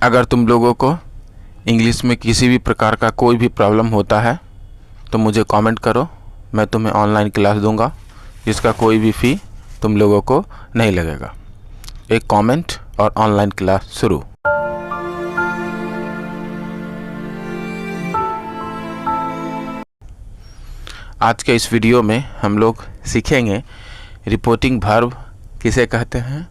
अगर तुम लोगों को इंग्लिश में किसी भी प्रकार का कोई भी प्रॉब्लम होता है तो मुझे कमेंट करो, मैं तुम्हें ऑनलाइन क्लास दूंगा जिसका कोई भी फ़ी तुम लोगों को नहीं लगेगा। एक कमेंट और ऑनलाइन क्लास शुरू। आज के इस वीडियो में हम लोग सीखेंगे रिपोर्टिंग वर्ब किसे कहते हैं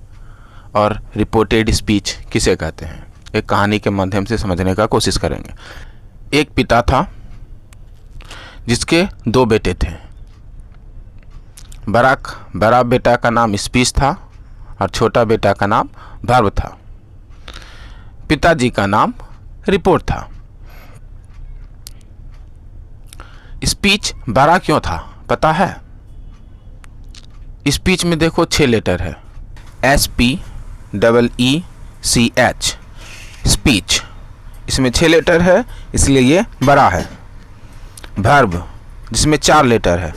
और रिपोर्टेड स्पीच किसे कहते हैं। एक कहानी के माध्यम से समझने का कोशिश करेंगे। एक पिता था जिसके दो बेटे थे। बड़ा बेटा का नाम स्पीच था और छोटा बेटा का नाम वर्ब था। पिताजी का नाम रिपोर्ट था। स्पीच बड़ा क्यों था पता है? स्पीच में देखो 6 लेटर है, SPEECH स्पीच, इसमें 6 लेटर है इसलिए ये बड़ा है। वर्ब जिसमें 4 लेटर है,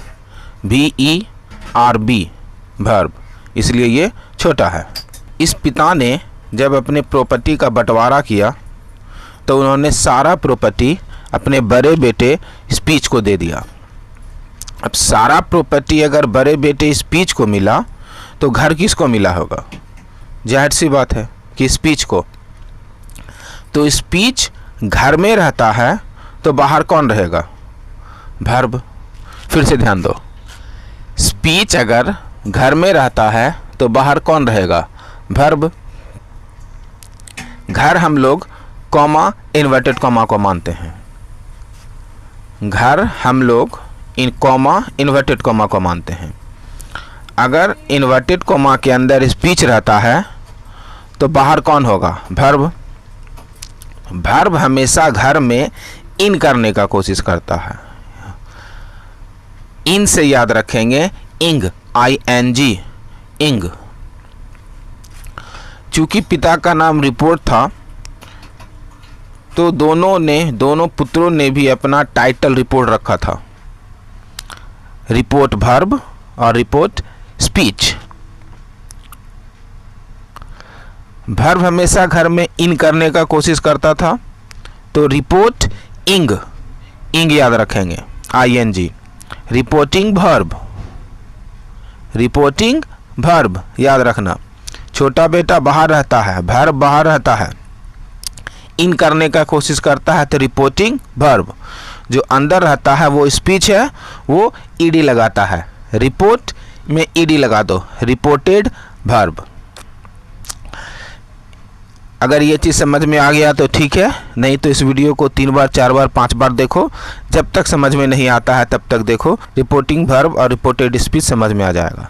VERB वर्ब, इसलिए ये छोटा है। इस पिता ने जब अपने प्रॉपर्टी का बंटवारा किया तो उन्होंने सारा प्रॉपर्टी अपने बड़े बेटे स्पीच को दे दिया। अब सारा प्रॉपर्टी अगर बड़े बेटे स्पीच को मिला तो घर किसको मिला होगा? जाहिर सी बात है कि स्पीच को। तो स्पीच घर में रहता है तो बाहर कौन रहेगा? वर्ब। फिर से ध्यान दो, स्पीच अगर घर में रहता है तो बाहर कौन रहेगा? वर्ब। घर हम लोग कॉमा इन्वर्टेड कॉमा को मानते हैं। घर हम लोग कॉमा इन्वर्टेड कॉमा को मानते हैं। अगर इन्वर्टेड कॉमा के अंदर स्पीच रहता है तो बाहर कौन होगा? वर्ब। वर्ब हमेशा घर में इन करने का कोशिश करता है। इन से याद रखेंगे इंग, ING इंग। चूंकि पिता का नाम रिपोर्ट था तो दोनों पुत्रों ने भी अपना टाइटल रिपोर्ट रखा था। रिपोर्ट वर्ब और रिपोर्ट स्पीच। वर्ब हमेशा घर में इन करने का कोशिश करता था तो रिपोर्ट इंग याद रखेंगे, ING। रिपोर्टिंग वर्ब याद रखना। छोटा बेटा बाहर रहता है, वर्ब बाहर रहता है, इन करने का कोशिश करता है तो रिपोर्टिंग वर्ब। जो अंदर रहता है वो स्पीच है, वो ED लगाता है। रिपोर्ट में ED लगा दो, रिपोर्टेड वर्ब। अगर ये चीज़ समझ में आ गया तो ठीक है, नहीं तो इस वीडियो को 3 बार 4 बार 5 बार देखो। जब तक समझ में नहीं आता है तब तक देखो। रिपोर्टिंग वर्ब और रिपोर्टेड स्पीच समझ में आ जाएगा।